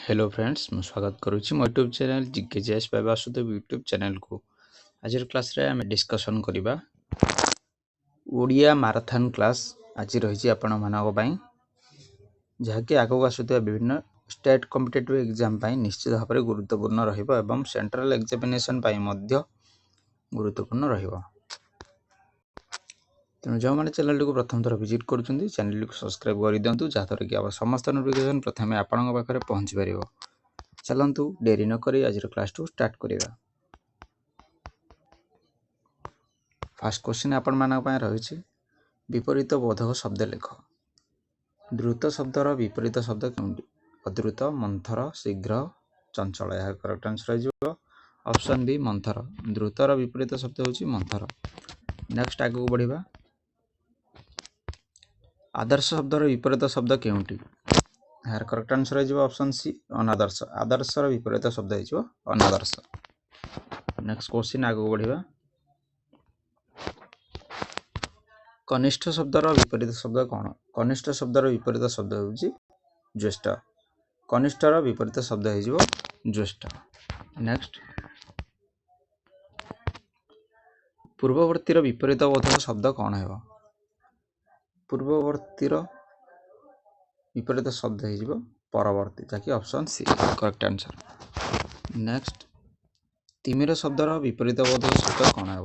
Hello friends मु स्वागत करुच्ची मो YouTube channel GKGS by Vasudev YouTube channel को आज क्लास रे आम डिस्कशन करिबा ओडिया माराथन क्लास आज रही आपण मानक पई जहाँकि आगो आसुथिबा विभिन्न स्टेट कॉम्पिटिटिव एग्जाम पई निश्चित भाव में गुरुत्वपूर्ण रहिबो एवं सेंट्रल एग्जामिनेशन पई मध्य गुरुत्वपूर्ण रहिबो। तेणु जो मैंने चैनल को प्रथम थर विजिट करुँच चैनल को सब्सक्राइब कर दिंतु जहाँद्वारा कि समस्त नोटिफिकेशन प्रथम आपण पाखे पहुँची पार। चलतु डेरी नक आज क्लास टू स्टार्ट करिबा। फर्स्ट क्वेश्चन आपण मानक पय रहिछि विपरीत बोधक शब्द लेख। द्रुत शब्दर विपरीत शब्द केउंटी? अद्रुत, मंथर, शीघ्र, चंचल। यार करेक्ट आंसर हो ऑप्शन बी मंथर। द्रुतर विपरीत शब्द होछि मंथर। नेक्स्ट आगु बढ़िबा। आदर्श शब्दर विपरीत शब्द केउंटी? यार करेक्ट आंसर हो ऑप्शन सी अनादर्श। आदर्शर विपरीत शब्द हो अनादर्श। नेक्स्ट क्वेश्चन आगु बढ़िबा। कनिष्ठ शब्दर विपरीत शब्द कौन? कनिष्ठ शब्दर विपरीत शब्द होछि ज्येष्ठ। कनिष्ठर विपरीत शब्द हो ज्येष्ठ। नेक्स्ट पूर्ववर्तीर विपरीत बोधक शब्द कौन है? पूर्ववर्तीर विपरीत शब्द हो परवर्ती जहाँकि option C correct answer. Next तिमिर शब्दर विपरीत बोधक शब्द कौन है?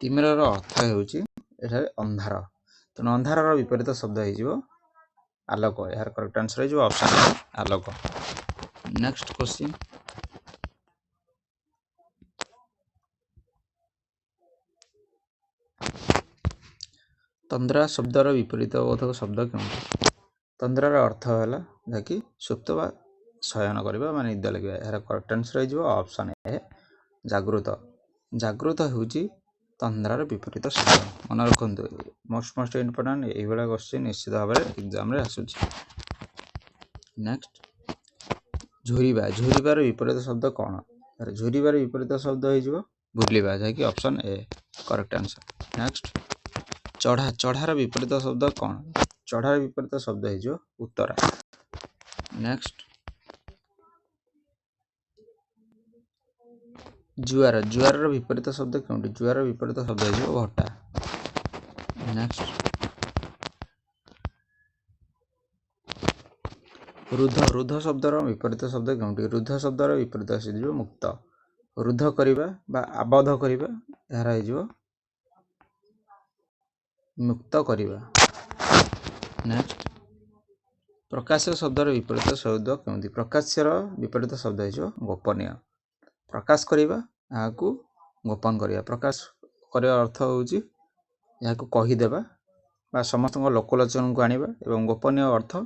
तिमिरर अर्थ होछि एठारे अंधार। तेणु अंधार विपरीत शब्द हो आलोक। यार करेक्ट आंसर हो ऑप्शन आलोक। नेक्स्ट क्वेश्चन तंद्रा शब्दर विपरीत बोधक शब्द क्यों? तंद्रार अर्थ है जहाँकि सुप्त बा शयन करबा माने निद लगे। यार करेक्ट आंसर हो ऑप्शन ए जागृत। जागृत होछि तंद्रार विपरीत शब्द। मन रखु मोस्ट इम्पोर्टेंट यही क्वेश्चन निश्चित भाव में एग्जाम रे आसुछि। नेक्स्ट झुरिबा। झुरिबार विपरीत शब्द कौन? झुरिबार विपरीत शब्द हो भूलिबा जहाँकि option A correct answer. Next चढ़ा। चढ़ार विपरीत शब्द कौन? चढ़ार विपरीत शब्द हो उत्तरा। नेक्स्ट जुआर। जुआर विपरीत शब्द क्योंटी? जुआर विपरीत शब्द हो भट्टा। नेक्स्ट रुद्ध। रुद्ध शब्दर विपरीत शब्द क्योंटी? रुद्ध शब्दर विपरीत शब्द मुक्त। रुद्ध करिबा बा आबद्ध करिबा यार हो मुक्त करिबा। नेक्स्ट प्रकाश शब्दर विपरीत शब्द क्योंटी? प्रकाशर विपरीत शब्द हो गोपनीय। प्रकाश करिबा याकू गोपन करिबा। प्रकाश करिया अर्थ होछि याकू कहि देबा बा समस्त लोकलोचन को आनिबा एवं गोपनीय अर्थ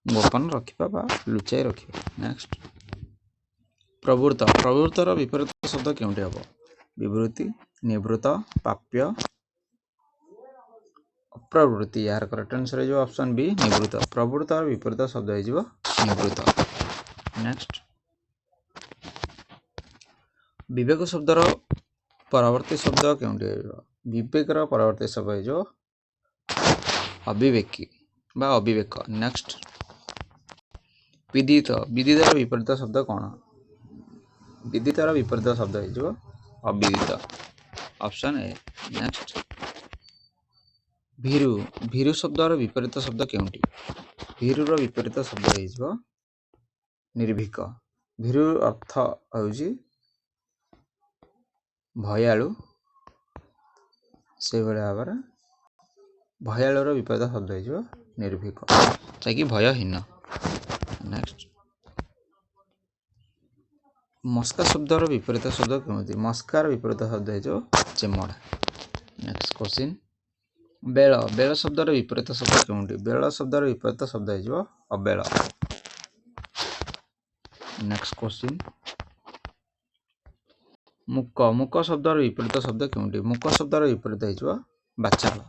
गोपन रखिबा बा लुचाई रखिबा। नेक्स्ट प्रवृत्त। प्रवृत्तर विपरीत शब्द क्योंटी हबो? विवृत्ति, निवृत्त, प्राप्य, अप्रवृत्ति। यार करेक्ट आंसर हो ऑप्शन बी निवृत्त। प्रवृत्तर विपरीत शब्द हो निवृत्त। नेक्स्ट विवेक शब्दर परवर्ती शब्द क्योंटी? विवेकर परवर्ती शब्द हो अविवेकी बा अविवेक। नेक्स्ट विदित। विदितर विपरीत शब्द कौन? विदितर विपरीत शब्द हो अविदित। Option A. नेक्स्ट भीरु। भीरु शब्दर विपरीत शब्द क्योंटी? भीरुर विपरीत शब्द हो निर्भीक। भीरु अर्थ होछि भयालु। से भाव में भयालुर विपरीत शब्द हो निर्भीक जहाँकि भयहीन। नेक्स्ट मस्का शब्दर विपरीत शब्द क्योंटी? मस्कार विपरीत शब्द हो चेमड़ा। नेक्स्ट क्वेश्चन बेल। बेल शब्दर विपरीत शब्द क्योंटी? बेल शब्दर विपरीत शब्द हो अबेल। नेक्स्ट क्वेश्चन मुक। मुक शब्दर विपरीत शब्द क्योंटी? मुक शब्दर विपरीत हो बाचाल।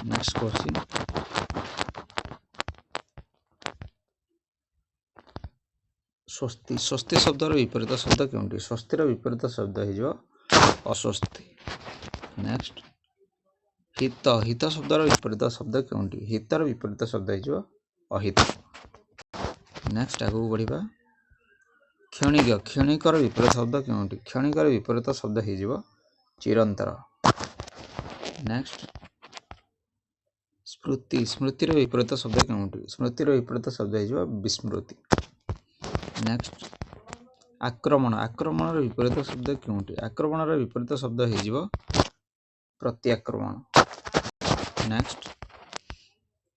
नेक्स्ट क्वेश्चन स्वस्ति। स्वस्ति शब्दर विपरीत शब्द क्योंटी? स्वस्तिर विपरीत शब्द हो अस्वस्ति। नेक्स्ट हित। हित शब्दर विपरीत शब्द क्योंटी? हितर विपरीत शब्द हो अहित। नेक्स्ट आगू बढ़िबा क्षणिक क्षणिकर विपरीत शब्द केउंटी क्षणिकर विपरीत शब्द हे जिवो चिरंतर। नेक्स्ट स्मृति स्मृतिर विपरीत शब्द केउंटी स्मृतिर विपरीत शब्द हे जिवो विस्मृति। नेक्स्ट आक्रमण आक्रमणर विपरीत शब्द केउंटी आक्रमणर विपरीत शब्द हे जिवो प्रत्याक्रमण। नेक्स्ट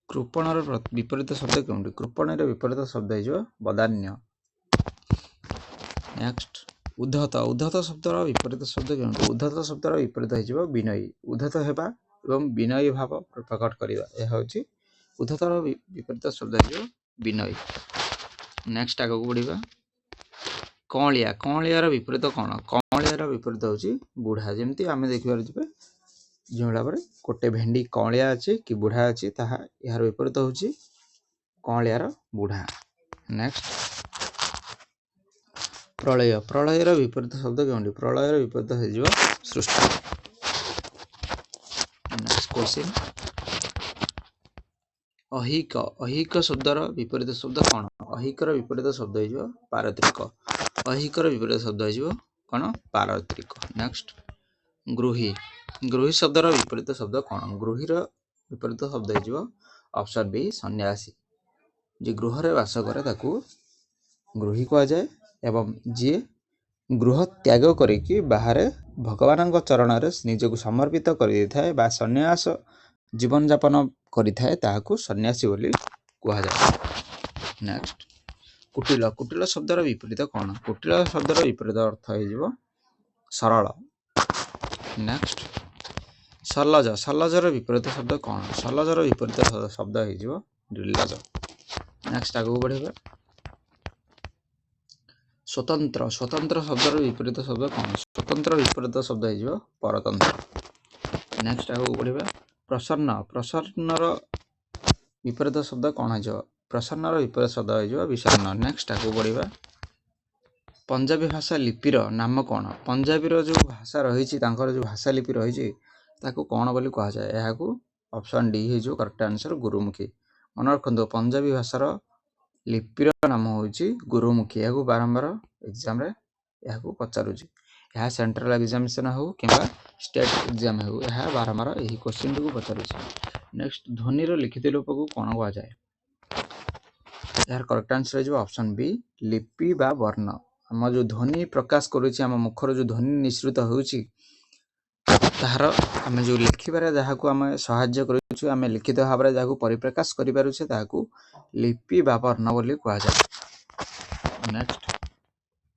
कृपणर विपरीत शब्द केउंटी कृपणर विपरीत शब्द हे जिवो बदान्य। नेक्स्ट उद्धत उद्धत शब्दर विपरीत शब्द केउंटी उद्धत शब्दर विपरीत हे जिवो विनयी उद्धत हेबा एवं विनयी भाव प्रकट करिबा यह होची उद्धतर विपरीत शब्द हे जिवो विनयी। नेक्स्ट आगु बढ़िबा कौलिया कौलियार विपरीत कौन कौलियार विपरीत होची बुढ़ा जेमती आमे देखिबार जिबे जोला परे गोटे भेंडी कौलिया अछि कि बुढ़ा अछि ताहा यार विपरीत होची कौलियार बुढ़ा। नेक्स्ट प्रलय प्रलयर विपरीत शब्द केउंटी प्रलयर विपरीत हे जिवो सृष्टि। नेक्स्ट क्वेश्चन अहिक अहिक शब्दर विपरीत शब्द कौन अहिकर विपरीत शब्द हे जिवो पारत्रिक अहिकर विपरीत शब्द हे जिवो कौन पारत्रिक। नेक्स्ट गृही गृही शब्दर विपरीत शब्द कौन गृहीर विपरीत शब्द हे जिवो ऑप्शन बी सन्यासी जे गृह रे वास करे ताकू गृही कहा जाए एवं जे गृह त्याग करिकी बाहर भगवान चरण रे निजको समर्पित कर देथाय बा सन्यास जीवन यापन करिथाय ताहाकू सन्यासी बोली कहा जाए। नेक्स्ट कुटिल कुटिल शब्दर विपरीत कौन कुटिल शब्दर विपरीत अर्थ हे जिवो सरल। नेक्स्ट सलज सलजर विपरीत शब्द कौन सलजर विपरीत शब्द हे जिवो निर्लज। नेक्स्ट आगु बढ़िबा स्वतंत्र स्वतंत्र शब्दर विपरीत शब्द कौन स्वतंत्र विपरीत शब्द हे जिवो परतंत्र। नेक्स्ट आगु बढ़िबा प्रसन्न प्रसन्नर विपरीत शब्द कौन हे जिवो प्रसन्नर विपरीत शब्द हे जिवो विषण्ण। नेक्स्ट आगु बढ़िबा पंजाबी भाषा लिपिर नाम कौन पंजाबीर जो भाषा रही जो भाषा लिपि रही ताकू कौन बोली कहा जाए यहाकू ऑप्शन डी हे जो करेक्ट आंसर गुरुमुखी। मन रखंदो पंजाबी भाषार लिपिर नाम होची गुरुमुखी यहाकू बारंबार एग्जाम रे यहाकू पचारुची यह सेंट्रल एग्जामिनेशन हो किंबा स्टेट एग्जाम हो यह बारंबार यही क्वेश्चन को पचारुची। नेक्स्ट ध्वनिर लिखित रूप को कौन कहा जाए यार करेक्ट आंसर है ऑप्शन बी लिपि बा वर्ण आम जो ध्वनि प्रकाश करुची आम मुखर जो ध्वनि निश्रित होउची ताहार आम जो लिखिबारे जहाकू आम सहाय्य करूछु आम लिखित भाव में जहाकू परिप्रकाश करि पारुछे ताहाकू लिपि बा वर्ण बोली कहा जाए। नेक्स्ट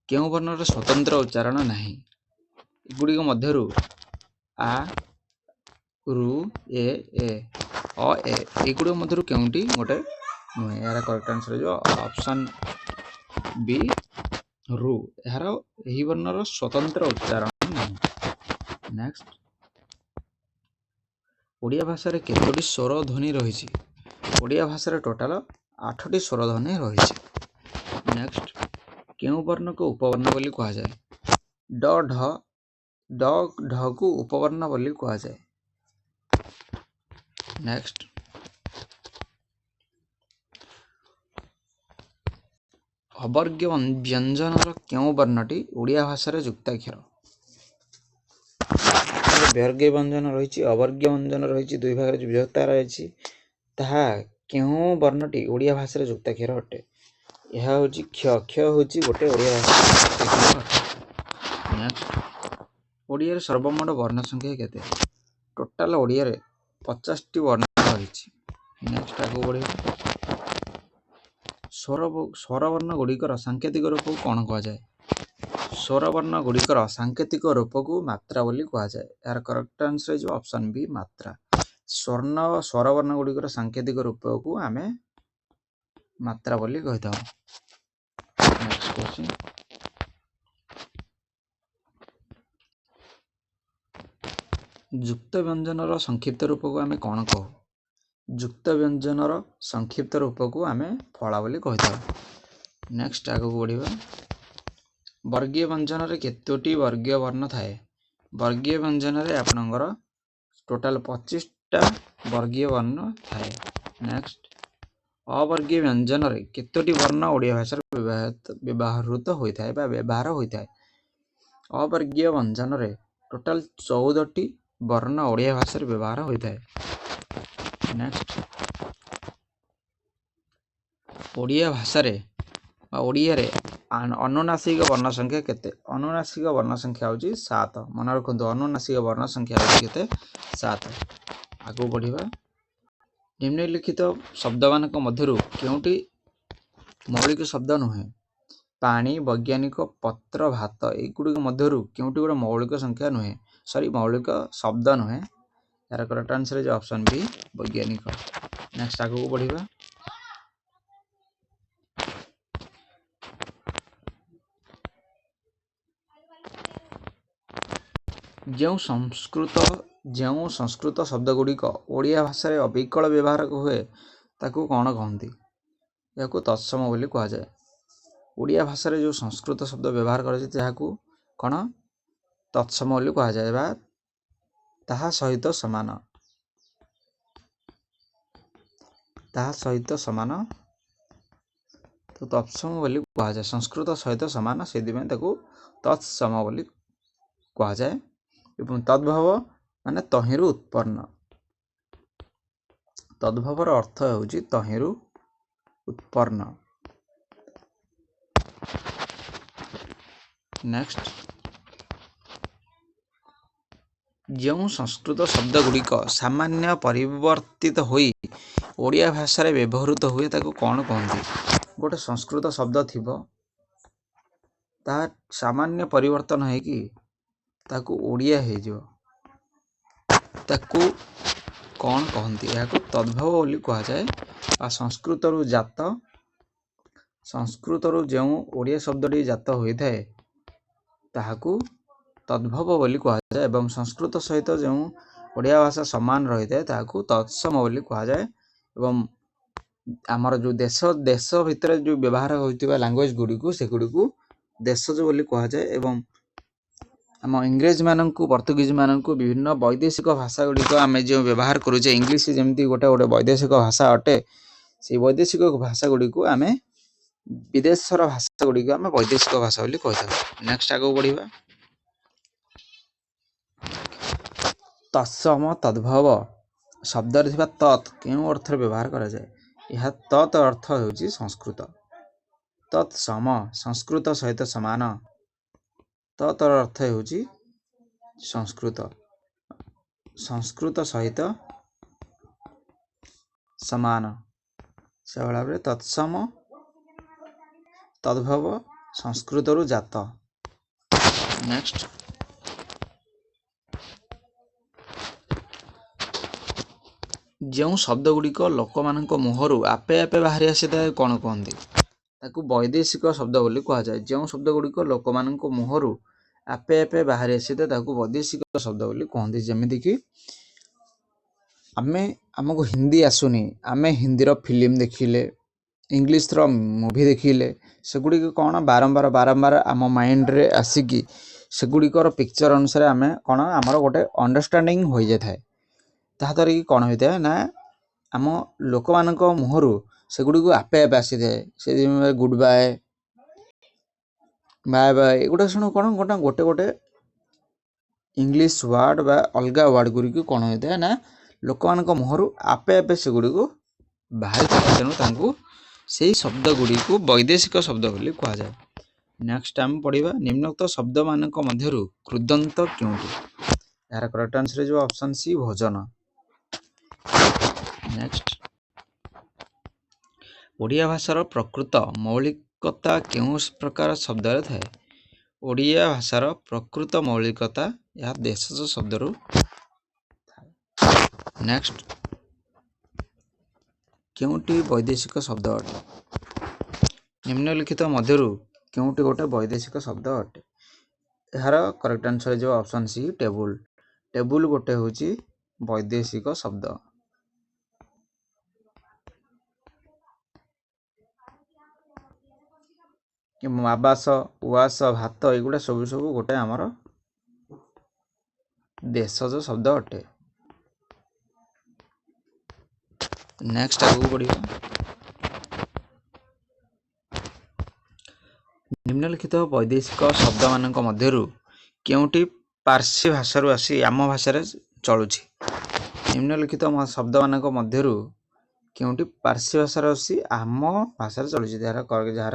केउ वर्णर स्वतंत्र उच्चारण नाही एगुडी मध्यरु आ रु ए अ ए एगुडी मध्यरु केउंटी गोटे नुहे यार करेक्ट आंसर जो ऑप्शन बी रु यार एही वर्णर स्वतंत्र उच्चारण नाही। नेक्स्ट ओडिया भाषा रे केतोटी स्वर ध्वनि रही ओडिया भाषा रे टोटल 8टी स्वर ध्वनि रही। नेक्स्ट केउ वर्ण को उपवर्ण बोली कहा जाए ड ढ को उपवर्ण बोली कहा जाए। नेक्स्ट अवर्ग्य व्यंजनर केउ वर्णटी ओडिया भाषा रे युक्ताक्षर वर्ग्य व्यंजन रही अवर्ग्य व्यंजन रही दुई भाग विभक्ता रही ताहा केउ वर्णटी ओडिया भाषा रे युक्ताक्षर अटे यह होची क्ष क्ष होची गोटे ओडिया भाषा अटे। नेक्स्ट ओडिया रे सर्वमोट वर्ण संख्या केते टोटल ओडिया रे 50 टी वर्ण रही। नेक्स्ट आगु बढ़ी स्वर वर्ण गुड़िकर सांकेतिक रूप को कौन कहा जाए स्वर वर्ण गुड़िकर सांकेतिक रूप को मात्रा बोली कहा जाए यार करेक्ट आंसर है ऑप्शन बी मात्रा स्वर वर्ण गुड़िकर सांकेतिक रूप को आमे मात्रा बोली कहता हूँ। नेक्स्ट क्वेश्चन युक्त व्यंजनर संक्षिप्त रूप को आमे कौन कहू युक्त व्यंजनर संक्षिप्त रूप को आमे फला बोली कहता हूँ। नेक्स्ट आगु बढ़िबा वर्गीय व्यंजन रे केतोटी वर्गीय वर्ण थाए वर्गीय व्यंजन रे आपनकर टोटल 25 टा वर्गीय वर्ण थाए। नेक्स्ट अवर्गीय व्यंजन केतोटी वर्ण ओडिया भाषा व्यवहृत होता है व्यवहार होता है। अवर्गीय व्यंजन टोटाल 14टी वर्ण ओडिया भाषा व्यवहार होता है। नेक्स्ट ओडिया भाषा ओडिया अनुनासिक वर्ण संख्या केते? अनुनासिक वर्ण संख्या होची 7। मन रखंतु अनुनासिक वर्ण संख्या होची केते? 7। आगु बढ़िबा निम्नलिखित शब्द मानक मध्यरु केउटी मौलिक शब्द नुहे? पानी, वैज्ञानिक, पत्र, भात एगुड़ी मध्यरु केउटी गोटे मौलिक संख्या नुहे सॉरी मौलिक शब्द नुहे। यार correct answer is option B वैज्ञानिक। नेक्स्ट आगु बढ़िबा जो संस्कृत शब्द गुड़िक ओडिया भाषा रे अविकल व्यवहार हुए ताकू कौन कहती? या तत्सम बोली कह जाए। ओडिया भाषा रे जो संस्कृत शब्द व्यवहार कर कौन तत्सम बोली कह जाए बा ताहा सहित समान तो तत्सम बोली कह जाए। संस्कृत सहित समान से तत्सम बोली कह जाए। एवं तद्भव माने तहिरु उत्पन्न। तद्भवर अर्थ होउची तहिरु उत्पन्न। नेक्स्ट जो संस्कृत शब्द गुड़िक सामान्य परिवर्तित होई ओडिया भाषा रे व्यवहृत हुए ताको कौन कहती? गोटे संस्कृत शब्द थिबो ता सामान्य परिवर्तन है कि ताकू ओडिया हे जो ताकू कौन कहती? या तद्भव बोली कह जाए। आ संस्कृत रु जो ओडिया शब्दटी जात होता है ताहाकू तद्भव बोली कह जाए। एवं संस्कृत सहित जो ओडिया भाषा समान रही है ताहाकू तत्सम बोली कह जाए। एवं आमर जो देश भितर जो व्यवहार होता लैंग्वेज गुड़ी को से गुड़ी को देशज बोली कह जाए। एवं आम इंग्रेज मानू पर्तुगीज मानू विभिन्न वैदेशिक भाषा गुड़िक आम जो व्यवहार करुचे इंग्लीश जमी गोटे गोटे वैदेशिक भाषा अटे से वैदेशिक भाषा गुड़ी को आम विदेशर भाषा गुड़ी को आम वैदेशिक भाषा बोली कही था। नेक्स्ट आगे बढ़िबा तत्सम तद्भव शब्द तत् क्यों अर्थ व्यवहार करा जाए? यह तत् अर्थ होउची संस्कृत। तत्सम संस्कृत सहित समान तत् अर्थ होउची संस्कृत सहित समान से भाव तत्सम तद्भव संस्कृत रु जात। नेक्स्ट जो शब्द गुड़िक लोक मान मुहर आपे आपे बाहरी आसी था कौन कहती? ताकू वैदेशिक शब्द बोली कह जाए। जो शब्द गुड़िक लोक मान मुहर आपे आपे बाहरी आसी था वैदेशिक शब्द बोली कहती। जमीती कि आमको हिंदी आसुनी आमे हिंदी फिल्म देखिले इंग्लिश मूवी देखिले सेगुड़ी कौन बारंबार आम माइंड रे आसिकी सेगुड़िकर पिक्चर अनुसार आम कौन आमर गोटे अंडरस्टैंडिंग हो जाए। ताद्वारा कि कौन होता है ना आम लोक मान मुहर सेगुड़ी को आपे आपे आसी थाए। से गुड बाय बाय बाय एगुड़ा शुण कौन गोटे गोटे गोटे इंग्लिश वर्ड बा अलग वर्ड गुड़ी कौन होता है ना लोक मान मुहर आपे आपे सेगुड़ी को बाहरी था। तेणु से शब्द गुड़ी को वैदेशिक शब्द बोली कह जाए। नेक्स्ट आम पढ़ा निम्नोक्त शब्द मान मध्यरु कृदंत क्योंटी? यार करेक्ट आंसर जो ऑप्शन सी भोजन। नेक्स्ट ओडिया भाषार प्रकृत मौलिकता क्यों प्रकार शब्द थाए? ओडिया भाषार प्रकृत मौलिकता यह देशज शब्द रु। नेक्स्ट क्योंटी वैदेशिक शब्द अटे? निम्नलिखित मध्यरु क्योंटी गोटे वैदेशिक शब्द अटे? यार करेक्ट आंसर जो ऑप्शन सी टेबुल। टेबुल गोटे होची वैदेशिक शब्द। आवास उवास भात एगुड़ा सब गोटे आमर देशज शब्द अटे। नेक्स्ट आगू बढ़िया ନିମ୍ନଲିଖିତ ବୈଦେଶିକ ଶବ୍ଦମାନଙ୍କ ମଧ୍ୟରୁ କେଉଁଟି ପାର୍ସୀ ଭାଷାରୁ ଆସି ଆମ ଭାଷାରେ ଚଳୁଛି? ନିମ୍ନଲିଖିତ ଶବ୍ଦମାନଙ୍କ ମଧ୍ୟରୁ କେଉଁଟି ପାର୍ସୀ ଭାଷାରୁ ଆସି ଆମ ଭାଷାରେ ଚଳୁଛି? ଯାହାର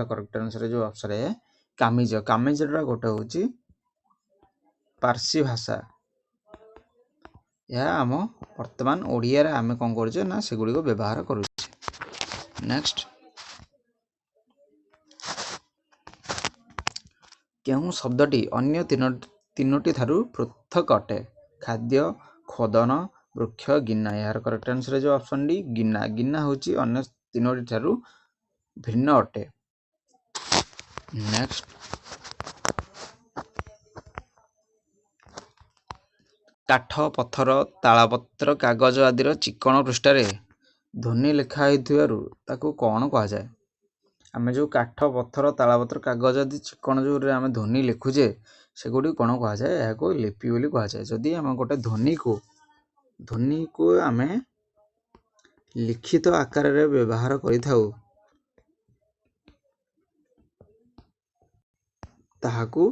କରେକ୍ଟ ଆନ୍ସର ଯେଉଁ ଅପସନ୍ ଏ କାମିଜ। କାମିଜଟା ଗୋଟେ ହେଉଛି ପାର୍ସୀ ଭାଷା। ଏହା ଆମ ବର୍ତ୍ତମାନ ଓଡ଼ିଆରେ ଆମେ କ'ଣ କରୁଛେ ନା ସେଗୁଡ଼ିକ ବ୍ୟବହାର କରୁଛେ। ନେକ୍ସଟ, କେଉଁ ଶବ୍ଦଟି ଅନ୍ୟ ତିନୋଟି ଠାରୁ ପୃଥକ୍ ଅଟେ? ଖାଦ୍ୟ, ଖୋଦନ, ବୃକ୍ଷ, ଗିନା। ଏହାର କରେକ୍ଟ ଆନ୍ସର ଯେଉଁ ଅପସନ୍ ଡି ଗିନା। ଗିନା ହେଉଛି ଅନ୍ୟ ତିନୋଟି ଠାରୁ ଭିନ୍ନ ଅଟେ। ନେକ୍ସଟ, କାଠ, ପଥର, ତାଳପତ୍ର, କାଗଜ ଆଦିର ଚିକ୍କଣ ପୃଷ୍ଠାରେ ଧ୍ୱନି ଲେଖା ହୋଇଥିବାରୁ ତାକୁ କ'ଣ କୁହାଯାଏ? ଆମେ ଯେଉଁ କାଠ, ପଥର, ତାଳପତ୍ର, କାଗଜ ଆଦି ଚିକ୍କଣ ଯେଉଁରେ ଆମେ ଧ୍ୱନି ଲେଖୁଛେ ସେଗୁଡ଼ିକୁ କ'ଣ କୁହାଯାଏ? ଏହାକୁ ଲିପି ବୋଲି କୁହାଯାଏ। ଯଦି ଆମେ ଗୋଟେ ଧ୍ୱନିକୁ ଆମେ ଲିଖିତ ଆକାରରେ ବ୍ୟବହାର କରିଥାଉ ତାହାକୁ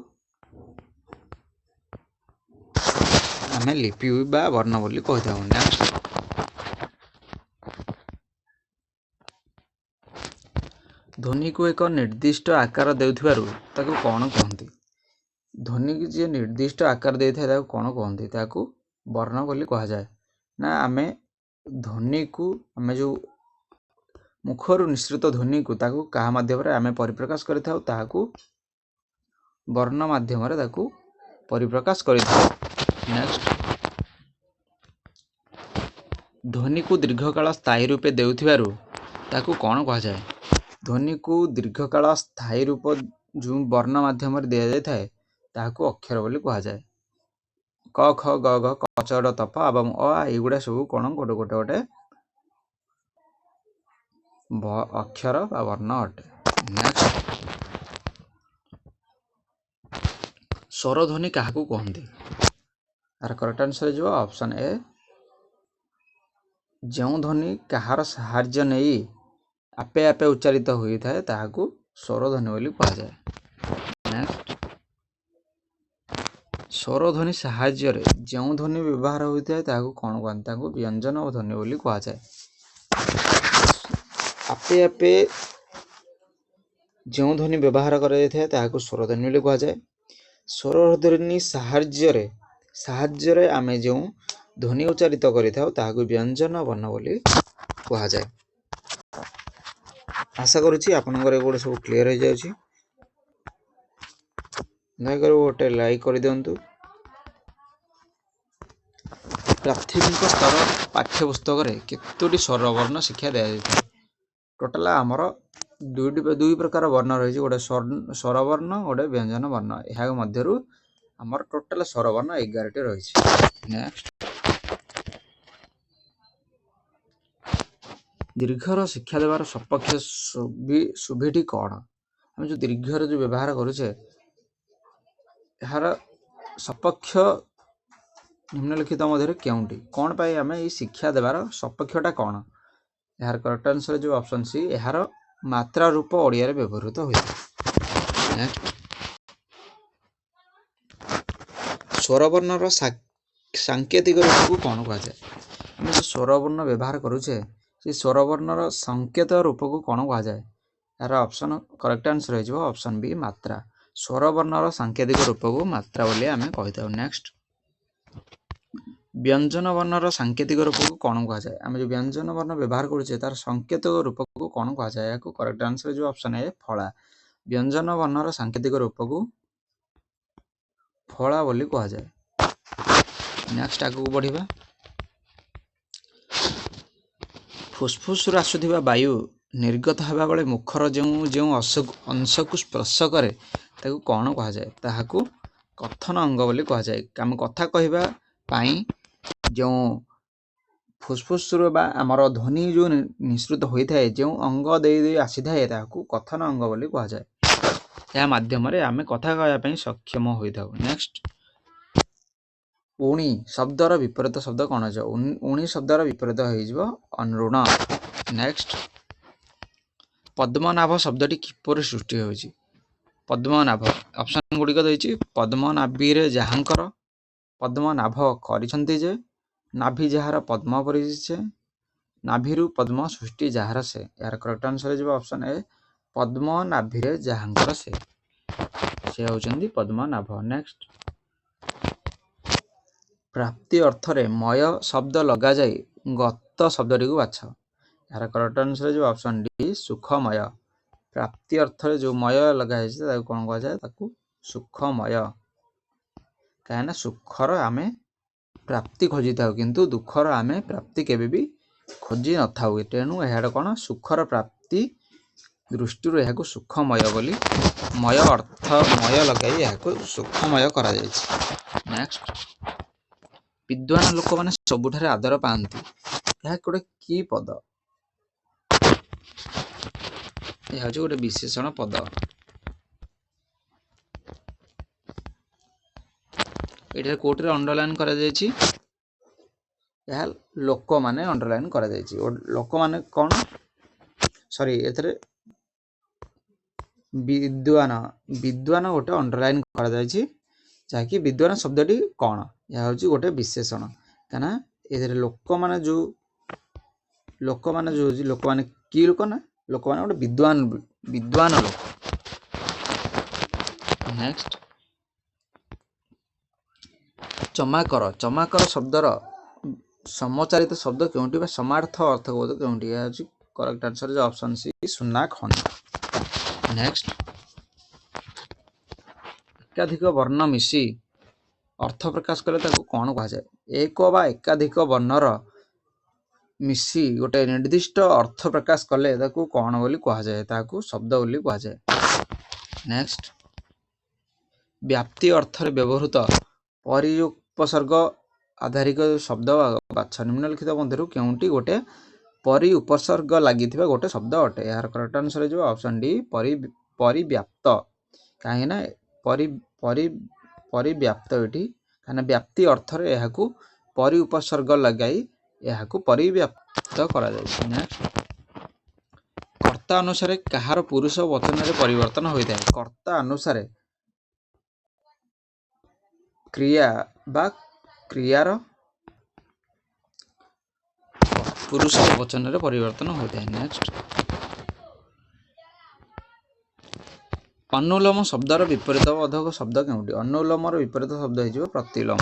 ଆମେ ଲିପି ବା ବର୍ଣ୍ଣ ବୋଲି କହିଥାଉ। ନେକ୍ସଟ, ଧ୍ୱନିକୁ ଏକ ନିର୍ଦ୍ଦିଷ୍ଟ ଆକାର ଦେଉଥିବାରୁ ତାକୁ କ'ଣ କହନ୍ତି? ଧ୍ୱନିକୁ ଯିଏ ନିର୍ଦ୍ଦିଷ୍ଟ ଆକାର ଦେଇଥାଏ ତାକୁ କ'ଣ କହନ୍ତି? ତାକୁ ବର୍ଣ୍ଣ ବୋଲି କୁହାଯାଏ। ନା ଆମେ ଧ୍ୱନିକୁ ଯେଉଁ ମୁଖରୁ ନିଃସୃତ ଧ୍ୱନିକୁ ତାକୁ କାହା ମାଧ୍ୟମରେ ଆମେ ପରିପ୍ରକାଶ କରିଥାଉ ତାହାକୁ ବର୍ଣ୍ଣ ମାଧ୍ୟମରେ ତାକୁ ପରିପ୍ରକାଶ କରିଥାଉ। ନେକ୍ସଟ, ଧ୍ୱନିକୁ ଦୀର୍ଘକାଳ ସ୍ଥାୟୀ ରୂପେ ଦେଉଥିବାରୁ ତାକୁ କ'ଣ କୁହାଯାଏ? ଧ୍ୱନିକୁ ଦୀର୍ଘକାଳ ସ୍ଥାୟୀ ରୂପ ଯେଉଁ ବର୍ଣ୍ଣ ମାଧ୍ୟମରେ ଦିଆଯାଇଥାଏ ତାହାକୁ ଅକ୍ଷର ବୋଲି କୁହାଯାଏ। କ, ଖ, ଗ, ଘ, କ, ଚ, ଡ଼, ତ, ପ ଏବଂ ଅ, ଆ ଏଇଗୁଡ଼ା ସବୁ କ'ଣ ଗୋଟେ ଅକ୍ଷର ବା ବର୍ଣ୍ଣ ଅଟେ। ନେକ୍ସଟ, ସ୍ୱରଧ୍ୱନି କାହାକୁ କହନ୍ତି? ଏହାର କରେକ୍ଟ ଆନ୍ସର ଯିବ ଅପସନ୍ ଏ ଯେଉଁ ଧ୍ୱନି କାହାର ସାହାଯ୍ୟ ନେଇ ଆପେ ଆପେ ଉଚ୍ଚାରିତ ହୋଇଥାଏ ତାହାକୁ ସ୍ୱରଧ୍ୱନି ବୋଲି କୁହାଯାଏ। ନେକ୍ସଟ, ସ୍ୱରଧ୍ୱନି ସାହାଯ୍ୟରେ ଯେଉଁ ଧ୍ୱନି ବ୍ୟବହାର ହୋଇଥାଏ ତାହାକୁ କ'ଣ କୁହନ୍ତି? ତାହାକୁ ବ୍ୟଞ୍ଜନ ଧ୍ୱନି ବୋଲି କୁହାଯାଏ। ଆପେ ଆପେ ଯେଉଁ ଧ୍ୱନି ବ୍ୟବହାର କରାଯାଇଥାଏ ତାହାକୁ ସ୍ୱରଧ୍ୱନି ବୋଲି କୁହାଯାଏ। ସ୍ୱରଧ୍ୱନି ସାହାଯ୍ୟରେ ଆମେ ଯେଉଁ ଧ୍ୱନି ଉଚ୍ଚାରିତ କରିଥାଉ ତାହାକୁ ବ୍ୟଞ୍ଜନ ବର୍ଣ୍ଣ ବୋଲି କୁହାଯାଏ। ଆଶା କରୁଛି ଆପଣଙ୍କର ଏଗୁଡ଼ା ସବୁ କ୍ଲିୟର ହେଇଯାଉଛି। ଦୟାକରି ଗୋଟେ ଲାଇକ୍ କରିଦିଅନ୍ତୁ। ପ୍ରାଥମିକ ସ୍ତର ପାଠ୍ୟପୁସ୍ତକରେ କେତୋଟି ସ୍ୱରବର୍ଣ୍ଣ ଶିକ୍ଷା ଦିଆଯାଇଥାଏ? ଟୋଟାଲ ଆମର ଦୁଇ ପ୍ରକାର ବର୍ଣ୍ଣ ରହିଛି, ଗୋଟେ ସ୍ୱରବର୍ଣ୍ଣ, ଗୋଟେ ବ୍ୟଞ୍ଜନ ବର୍ଣ୍ଣ। ଏହା ମଧ୍ୟରୁ ଆମର ଟୋଟାଲ ସ୍ୱରବର୍ଣ୍ଣ 11ଟି ରହିଛି। ନେକ୍ସଟ, ଦୀର୍ଘର ଶିକ୍ଷା ଦେବାର ସପକ୍ଷ ସୁଭିଟି କ'ଣ? ଆମେ ଯେଉଁ ଦୀର୍ଘର ଯେଉଁ ବ୍ୟବହାର କରୁଛେ ଏହାର ସପକ୍ଷ ନିମ୍ନଲିଖିତ ମଧ୍ୟରେ କେଉଁଟି? କ'ଣ ପାଇଁ ଆମେ ଏଇ ଶିକ୍ଷା ଦେବାର ସପକ୍ଷଟା କ'ଣ? ଏହାର କରେକ୍ଟ ଆନ୍ସର ଯେଉଁ ଅପସନ୍ ସି ଏହାର ମାତ୍ରା ରୂପ ଓଡ଼ିଆରେ ବ୍ୟବହୃତ ହୋଇଥାଏ। ସ୍ୱରବର୍ଣ୍ଣର ସାଙ୍କେତିକ ରୂପକୁ କ'ଣ କୁହାଯାଏ? ଆମେ ଯେଉଁ ସ୍ୱରବର୍ଣ୍ଣ ବ୍ୟବହାର କରୁଛେ ସେ ସ୍ୱରବର୍ଣ୍ଣର ସଂକେତ ରୂପକୁ କ'ଣ କୁହାଯାଏ? ଏହାର କରେକ୍ଟ ଆନ୍ସର ହେଇଯିବ ଅପସନ୍ ବି ମାତ୍ରା। ସ୍ୱରବର୍ଣ୍ଣର ସାଙ୍କେତିକ ରୂପକୁ ମାତ୍ରା ବୋଲି ଆମେ କହିଥାଉ। ନେକ୍ସଟ, ବ୍ୟଞ୍ଜନ ବର୍ଣ୍ଣର ସାଙ୍କେତିକ ରୂପକୁ କ'ଣ କୁହାଯାଏ? ଆମେ ଯେଉଁ ବ୍ୟଞ୍ଜନ ବର୍ଣ୍ଣ ବ୍ୟବହାର କରୁଛେ ତାର ସାଙ୍କେତିକ ରୂପକୁ କ'ଣ କୁହାଯାଏ? ଏହାକୁ କରେକ୍ଟ ଆନ୍ସର ଯେଉଁ ଅପସନ୍ ଏ ଫଳା। ବ୍ୟଞ୍ଜନ ବର୍ଣ୍ଣର ସାଙ୍କେତିକ ରୂପକୁ ଫଳା ବୋଲି କୁହାଯାଏ। ନେକ୍ସଟ, ଆଗକୁ ବଢ଼ିବା। ଫୁସଫୁସରୁ ଆସୁଥିବା ବାୟୁ ନିର୍ଗତ ହେବା ବେଳେ ମୁଖର ଯେଉଁ ଅଂଶକୁ ସ୍ପର୍ଶ କରେ ତାକୁ କ'ଣ କୁହାଯାଏ? ତାହାକୁ କଥନ ଅଙ୍ଗ ବୋଲି କୁହାଯାଏ। ଆମେ କଥା କହିବା ପାଇଁ ଯେଉଁ ଫୁସଫୁସରୁ ବା ଆମର ଧ୍ୱନି ଯେଉଁ ନିଃସୃତ ହୋଇଥାଏ ଯେଉଁ ଅଙ୍ଗ ଦେଇ ଆସିଥାଏ ତାହାକୁ କଥନ ଅଙ୍ଗ ବୋଲି କୁହାଯାଏ। ଏହା ମାଧ୍ୟମରେ ଆମେ କଥା କହିବା ପାଇଁ ସକ୍ଷମ ହୋଇଥାଉ। ନେକ୍ସଟ, ଉଣି ଶବ୍ଦର ବିପରୀତ ଶବ୍ଦ କ'ଣ ଅଛି? ଉଣି ଶବ୍ଦର ବିପରୀତ ହୋଇଯିବ ଅନୃଣ। ନେକ୍ସଟ, ପଦ୍ମନାଭ ଶବ୍ଦଟି କିପରି ସୃଷ୍ଟି ହେଉଛି? ପଦ୍ମନାଭ ଅପସନ୍ ଗୁଡ଼ିକ ଦେଇଛି ପଦ୍ମନାଭୀରେ ଯାହାଙ୍କର ପଦ୍ମନାଭ କରିଛନ୍ତି ଯେ ନାଭି ଯାହାର ପଦ୍ମ ପରିଛେ ନାଭିରୁ ପଦ୍ମ ସୃଷ୍ଟି ଯାହାର ସେ। ଏହାର କରେକ୍ଟ ଆନ୍ସର ଯିବ ଅପସନ୍ ଏ ପଦ୍ମନାଭୀରେ ଯାହାଙ୍କର ସେ ହେଉଛନ୍ତି ପଦ୍ମନାଭ। ନେକ୍ସଟ ପ୍ରାପ୍ତି ଅର୍ଥରେ ମୟ ଶବ୍ଦ ଲଗାଯାଇ ଗତ ଶବ୍ଦଟିକୁ ବାଛ। ଏହାର କରେକ୍ଟ ଆନ୍ସର ଯିବ ଅପସନ୍ ଡି ସୁଖମୟ। ପ୍ରାପ୍ତି ଅର୍ଥରେ ଯେଉଁ ମୟ ଲଗାଯାଇଛି ତାକୁ କ'ଣ କୁହାଯାଏ? ତାକୁ ସୁଖମୟ। କାହିଁକିନା ସୁଖର ଆମେ ପ୍ରାପ୍ତି ଖୋଜିଥାଉ କିନ୍ତୁ ଦୁଃଖର ଆମେ ପ୍ରାପ୍ତି କେବେ ବି ଖୋଜି ନଥାଉ। ତେଣୁ ଏହାର କ'ଣ ସୁଖର ପ୍ରାପ୍ତି ଦୃଷ୍ଟିରୁ ଏହାକୁ ସୁଖମୟ ବୋଲି ମୟ ଅର୍ଥ ମୟ ଲଗାଇ ଏହାକୁ ସୁଖମୟ କରାଯାଇଛି। ନେକ୍ସଟ ବିଦ୍ୱାନ ଲୋକମାନେ ସବୁଠାରେ ଆଦର ପାଆନ୍ତି। ଏହା ଗୋଟେ କି ପଦ? ଏହା ହେଉଛି ଗୋଟେ ବିଶେଷଣ ପଦ। ଏଠାରେ କୋଉଠିରେ ଅଣ୍ଡରଲାଇନ୍ କରାଯାଇଛି? ଏହା ଲୋକମାନେ ଅଣ୍ଡରଲାଇନ୍ କରାଯାଇଛି। ଲୋକମାନେ କ'ଣ ଏଥିରେ ବିଦ୍ୱାନ ଗୋଟେ ଅଣ୍ଡରଲାଇନ୍ କରାଯାଇଛି ଯାହାକି ବିଦ୍ୱାନ ଶବ୍ଦଟି କ'ଣ? ଏହା ହେଉଛି ଗୋଟେ ବିଶେଷଣ। କାହିଁକିନା ଏଥିରେ ଲୋକମାନେ କି ଲୋକ ନା ଲୋକମାନେ ଗୋଟେ ବିଦ୍ୱାନ ଲୋକ। ନେକ୍ସଟ ଚମାକର ଶବ୍ଦର ସମଚାରିତ ଶବ୍ଦ କେଉଁଠି ବା ସମାର୍ଥ ଅର୍ଥବୋଧ କେଉଁଠି? ଏହା ହେଉଛି କରେକ୍ଟ ଆନ୍ସର ଯେ ଅପସନ୍ ସି ସୁନା ଖଣି। ନେକ୍ସଟ ଏକାଧିକ ବର୍ଣ୍ଣ ମିଶି ଅର୍ଥ ପ୍ରକାଶ କଲେ ତାକୁ କ'ଣ କୁହାଯାଏ? ଏକ ବା ଏକାଧିକ ବର୍ଣ୍ଣର ମିଶି ଗୋଟେ ନିର୍ଦ୍ଦିଷ୍ଟ ଅର୍ଥ ପ୍ରକାଶ କଲେ ତାକୁ କ'ଣ ବୋଲି କୁହାଯାଏ? ତାକୁ ଶବ୍ଦ ବୋଲି କୁହାଯାଏ। ନେକ୍ସଟ ବ୍ୟାପ୍ତି ଅର୍ଥରେ ବ୍ୟବହୃତ ପରିଉପସର୍ଗ ଆଧାରିକ ଶବ୍ଦ ବାଛ। ନିମ୍ନଲିଖିତ ମଧ୍ୟରୁ କେଉଁଟି ଗୋଟେ ପରି ଉପସର୍ଗ ଲାଗିଥିବା ଗୋଟେ ଶବ୍ଦ ଅଟେ? ଏହାର କରେକ୍ଟ ଆନ୍ସର ଯିବ ଅପସନ୍ ଡି ପରିବ୍ୟାପ୍ତ। କାହିଁକିନା ପରିବ୍ୟାପ୍ତ ଏଠି କାହିଁକିନା ବ୍ୟାପ୍ତି ଅର୍ଥରେ ଏହାକୁ ପରି ଉପସର୍ଗ ଲଗାଇ ଏହାକୁ ପରିବ୍ୟାପ୍ତ କରାଯାଇଛି। ନେକ୍ସଟ କର୍ତ୍ତା ଅନୁସାରେ କାହାର ପୁରୁଷ ବଚନରେ ପରିବର୍ତ୍ତନ ହୋଇଥାଏ? କର୍ତ୍ତା ଅନୁସାରେ କ୍ରିୟା ବା କ୍ରିୟାର ପୁରୁଷ ବଚନରେ ପରିବର୍ତ୍ତନ ହୋଇଥାଏ। ନେକ୍ସଟ ଅନୁଲୋମ ଶବ୍ଦର ବିପରୀତ ବୋଧକ ଶବ୍ଦ କେଉଁଠି? ଅନୁଲୋମର ବିପରୀତ ଶବ୍ଦ ହେଇଯିବ ପ୍ରତିଲୋମ।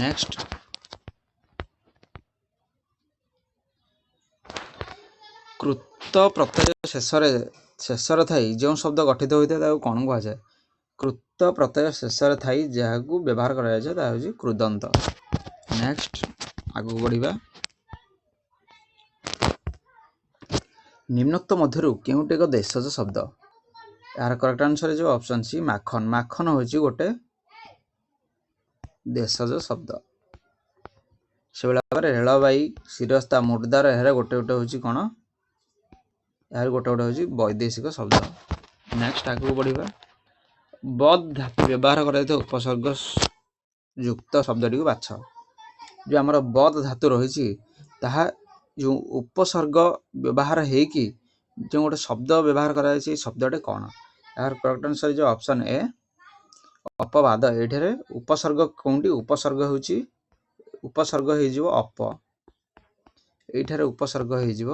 ନେକ୍ସଟ କୃତ ପ୍ରତ୍ୟୟ ଶେଷରେ ଥାଇ ଯେଉଁ ଶବ୍ଦ ଗଠିତ ହୋଇଥାଏ ତାକୁ କ'ଣ କୁହାଯାଏ? କୃତ ପ୍ରତ୍ୟୟ ଶେଷରେ ଥାଇ ଯାହାକୁ ବ୍ୟବହାର କରାଯାଇଥାଏ ତାହା ହେଉଛି କୃଦନ୍ତ। ନେକ୍ସଟ ଆଗକୁ ବଢ଼ିବା। ନିମ୍ନୋକ୍ତ ମଧ୍ୟରୁ କେଉଁଟି ଏକ ଦେଶଜ ଶବ୍ଦ? ଏହାର କରେକ୍ଟ ଆନ୍ସର ଯିବ ଅପସନ୍ ସି ମାଖନ। ମାଖନ ହେଉଛି ଗୋଟେ ଦେଶଜ ଶବ୍ଦ। ସେଭଳି ଭାବରେ ରେଳବାଇ ଶିରସ୍ତା ମୁର୍ଦାର ଏହାର ଗୋଟେ ହେଉଛି କ'ଣ? ଏହାର ଗୋଟେ ହେଉଛି ବୈଦେଶିକ ଶବ୍ଦ। ନେକ୍ସଟ ଆଗକୁ ବଢ଼ିବା। ବଦ୍ ଧାତୁ ବ୍ୟବହାର କରାଯାଇଥିବା ଉପସର୍ଗ ଯୁକ୍ତ ଶବ୍ଦଟିକୁ ବାଛ। ଯେଉଁ ଆମର ବଦ୍ ଧାତୁ ରହିଛି ତାହା ଯେଉଁ ଉପସର୍ଗ ବ୍ୟବହାର ହେଇକି ଯେଉଁ ଗୋଟେ ଶବ୍ଦ ବ୍ୟବହାର କରାଯାଇଛି ଶବ୍ଦଟି କ'ଣ? ଏହାର କରେକ୍ଟ ଆନ୍ସର ଯିବ ଅପସନ୍ ଏ ଅପବାଦ। ଏଇଠାରେ ଉପସର୍ଗ କେଉଁଠି? ଉପସର୍ଗ ହେଇଯିବ ଅପ। ଏଇଠାରେ ଉପସର୍ଗ ହେଇଯିବ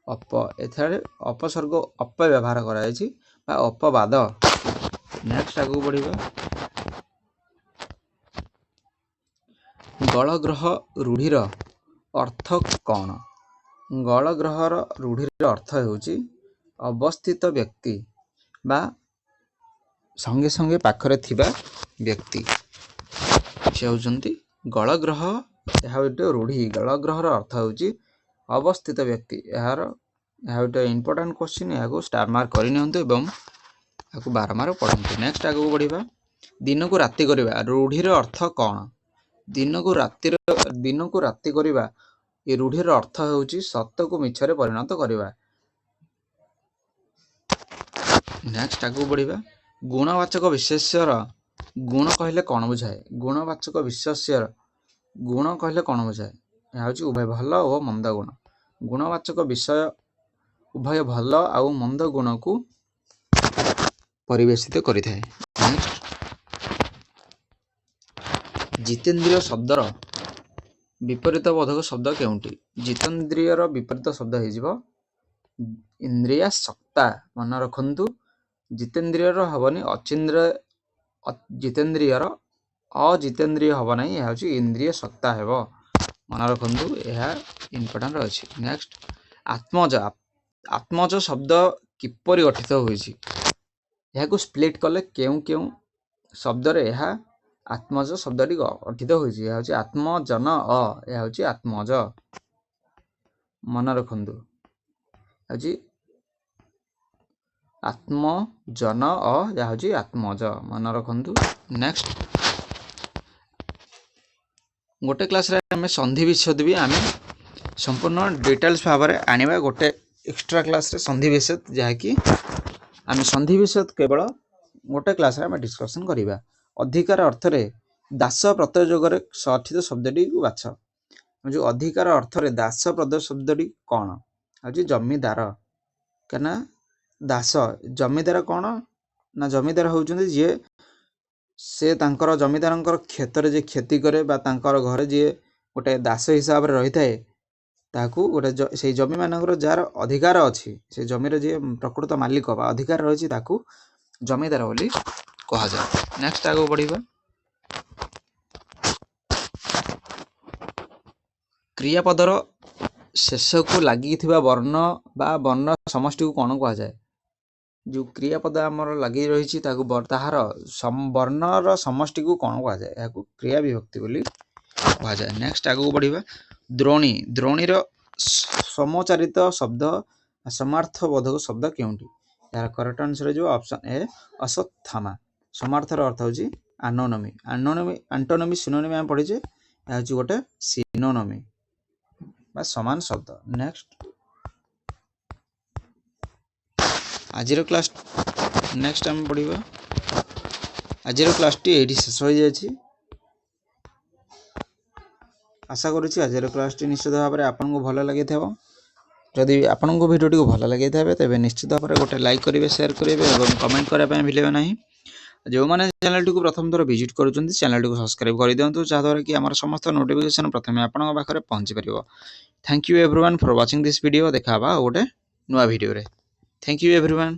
ଅପ। ଏଠାରେ ଅପସର୍ଗ ଅପ ବ୍ୟବହାର କରାଯାଇଛି ବା ଅପବାଦ। ନେକ୍ସଟ ଆଗକୁ ବଢ଼ିବା। ଗଳଗ୍ରହ ରୂଢ଼ିର ଅର୍ଥ କ'ଣ? ଗଳଗ୍ରହର ରୂଢ଼ିର ଅର୍ଥ ହେଉଛି ଅବସ୍ଥିତ ବ୍ୟକ୍ତି ବା ସଙ୍ଗେ ସଙ୍ଗେ ପାଖରେ ଥିବା ବ୍ୟକ୍ତି ସେ ହେଉଛନ୍ତି ଗଳଗ୍ରହ। ଏହା ଗୋଟେ ରୂଢ଼ି। ଗଳଗ୍ରହର ଅର୍ଥ ହେଉଛି ଅବସ୍ଥିତ ବ୍ୟକ୍ତି। ଏହା ଗୋଟେ ଇମ୍ପୋର୍ଟାଣ୍ଟ କ୍ୱେଶ୍ଚିନ୍। ଏହାକୁ ଷ୍ଟାର ମାର୍କ କରିନିଅନ୍ତୁ ଏବଂ ଏହାକୁ ବାରମ୍ବାର ପଢ଼ନ୍ତୁ। ନେକ୍ସଟ ଆଗକୁ ବଢ଼ିବା। ଦିନକୁ ରାତି କରିବା ରୂଢ଼ିର ଅର୍ଥ କ'ଣ? ଦିନକୁ ରାତି କରିବା ଏ ରୂଢ଼ିର ଅର୍ଥ ହେଉଛି ସତକୁ ମିଛରେ ପରିଣତ କରିବା। ନେକ୍ସଟ ଆଗକୁ ବଢ଼ିବା। ଗୁଣବାଚକ ବିଶେଷ୍ୟର ଗୁଣ କହିଲେ କ'ଣ ବୁଝାଏ? ଗୁଣବାଚକ ବିଶେଷ୍ୟର ଗୁଣ କହିଲେ କ'ଣ ବୁଝାଏ? ଏହା ହେଉଛି ଉଭୟ ଭଲ ଓ ମନ୍ଦ ଗୁଣ। ଗୁଣବାଚକ ବିଷୟ ଉଭୟ ଭଲ ଆଉ ମନ୍ଦ ଗୁଣକୁ ପରିବେଷିତ କରିଥାଏ। ଜିତେନ୍ଦ୍ରିୟ ଶବ୍ଦର ବିପରୀତ ବୋଧକ ଶବ୍ଦ କେଉଁଟି? ଜିତେନ୍ଦ୍ରିୟର ବିପରୀତ ଶବ୍ଦ ହେଇଯିବ ଇନ୍ଦ୍ରିୟ ସକ୍ତା। ମନେ ରଖନ୍ତୁ, ଜିତେନ୍ଦ୍ରିୟର ହବନି ଜିତେନ୍ଦ୍ରିୟର ଅଜିତେନ୍ଦ୍ରିୟ ହବ ନାହିଁ, ଏହା ହେଉଛି ଇନ୍ଦ୍ରିୟ ସକ୍ତା ହେବ। ମନେ ରଖନ୍ତୁ, ଏହା ଇମ୍ପୋର୍ଟାଣ୍ଟ ଅଛି। ନେକ୍ସଟ, ଆତ୍ମଜ। ଆତ୍ମଜ ଶବ୍ଦ କିପରି ଗଠିତ ହୋଇଛି? ଏହାକୁ ସ୍ପ୍ଲିଟ୍ କଲେ କେଉଁ କେଉଁ ଶବ୍ଦରେ ଏହା ଆତ୍ମଜ ଶବ୍ଦଟି ଗଠିତ ହୋଇଛି? ଏହା ହେଉଛି ଆତ୍ମଜନ ଅ, ଏହା ହେଉଛି ଆତ୍ମଜ। ମନେ ରଖନ୍ତୁ, ହେଉଛି ଆତ୍ମଜନ ଅ, ଏହା ହେଉଛି ଆତ୍ମଜ। ମନେ ରଖନ୍ତୁ। ନେକ୍ସଟ, ଗୋଟେ କ୍ଲାସରେ ଆମେ ସନ୍ଧି ବିଚ୍ଛେଦ ବି ଆମେ ସମ୍ପୂର୍ଣ୍ଣ ଡିଟେଲ୍ସ ଭାବରେ ଆଣିବା। ଗୋଟେ ଏକ୍ସଟ୍ରା କ୍ଲାସରେ ସନ୍ଧି ବିଚ୍ଛେଦ, ଯାହାକି ଆମେ ସନ୍ଧି ବିଚ୍ଛେଦ କେବଳ ଗୋଟେ କ୍ଲାସରେ ଆମେ ଡିସ୍କସନ୍ କରିବା। ଅଧିକାର ଅର୍ଥରେ ଦାସ ପ୍ରତ୍ୟୟ ଯୋଗରେ ସଠିକ ଶବ୍ଦଟିକୁ ବାଛ। ଯେଉଁ ଅଧିକାର ଅର୍ଥରେ ଦାସ ପ୍ରତ୍ୟୟ ଶବ୍ଦଟି କ'ଣ? ହେଉଛି ଜମିଦାର। କାହିଁକିନା ଦାସ, ଜମିଦାର କ'ଣ ନା ଜମିଦାର ହେଉଛନ୍ତି ଯିଏ ସେ ତାଙ୍କର ଜମିଦାରଙ୍କର କ୍ଷେତରେ ଯିଏ କ୍ଷତି କରେ ବା ତାଙ୍କର ଘରେ ଯିଏ ଗୋଟେ ଦାସ ହିସାବରେ ରହିଥାଏ, ତାହାକୁ ଗୋଟେ ସେଇ ଜମିମାନଙ୍କର ଯାହାର ଅଧିକାର ଅଛି, ସେ ଜମିର ଯିଏ ପ୍ରକୃତ ମାଲିକ ବା ଅଧିକାର ରହିଛି, ତାକୁ ଜମିଦାର ବୋଲି କୁହାଯାଏ। ନେକ୍ସଟ ଆଗକୁ ବଢ଼ିବା। କ୍ରିୟାପଦର ଶେଷକୁ ଲାଗିଥିବା ବର୍ଣ୍ଣ ବା ବର୍ଣ୍ଣ ସମଷ୍ଟିକୁ କ'ଣ କୁହାଯାଏ? ଯେଉଁ କ୍ରିୟାପଦ ଆମର ଲାଗି ରହିଛି ତାକୁ ତାହାର ବର୍ଣ୍ଣର ସମଷ୍ଟିକୁ କ'ଣ କୁହାଯାଏ? ଏହାକୁ କ୍ରିୟା ବିଭକ୍ତି ବୋଲି କୁହାଯାଏ। ନେକ୍ସଟ ଆଗକୁ ବଢ଼ିବା। ଦ୍ରୋଣୀ। ଦ୍ରୋଣୀର ସମଚାରିତ ଶବ୍ଦ ସମାର୍ଥ ବୋଧକ ଶବ୍ଦ କେଉଁଟି? ଏହାର କରେକ୍ଟ ଆନ୍ସର ହେଇଯିବ ଅପସନ୍ ଏ, ଅଶ୍ୱତ୍ଥାମା। ସମାର୍ଥର ଅର୍ଥ ହେଉଛି ଆନୋନମି। ଆଣ୍ଟୋନମି ସିନୋନିମି ଆମେ ପଢ଼ିଛେ, ଏହା ହେଉଛି ଗୋଟେ ସିନୋନମି ବା ସମାନ ଶବ୍ଦ। ନେକ୍ସଟ, ଆଜିର କ୍ଲାସ ନେକ୍ସଟ ଆମେ ପଢ଼ିବା। ଆଜିର କ୍ଲାସଟି ଏଇଠି ଶେଷ ହୋଇଯାଇଛି। ଆଶା କରୁଛି ଆଜିର କ୍ଲାସଟି ନିଶ୍ଚିତ ଭାବରେ ଆପଣଙ୍କୁ ଭଲ ଲାଗିଥିବ। ଯଦି ଆପଣଙ୍କୁ ଭିଡ଼ିଓଟିକୁ ଭଲ ଲାଗିଥାଏ ତେବେ ନିଶ୍ଚିତ ଭାବରେ ଗୋଟେ ଲାଇକ୍ କରିବେ, ସେୟାର କରିବେ ଏବଂ କମେଣ୍ଟ କରିବା ପାଇଁ ଭୁଲିବେ ନାହିଁ। ଯେଉଁମାନେ ଚ୍ୟାନେଲଟିକୁ ପ୍ରଥମ ଥର ଭିଜିଟ୍ କରୁଛନ୍ତି, ଚ୍ୟାନେଲଟିକୁ ସବସ୍କ୍ରାଇବ୍ କରିଦିଅନ୍ତୁ, ଯାହାଦ୍ୱାରା କି ଆମର ସମସ୍ତ ନୋଟିଫିକେସନ୍ ପ୍ରଥମେ ଆପଣଙ୍କ ପାଖରେ ପହଞ୍ଚିପାରିବ। Thank you everyone for watching this video. ଦେଖା ହେବା ଆଉ ଗୋଟେ ନୂଆ ଭିଡ଼ିଓରେ। Thank you everyone.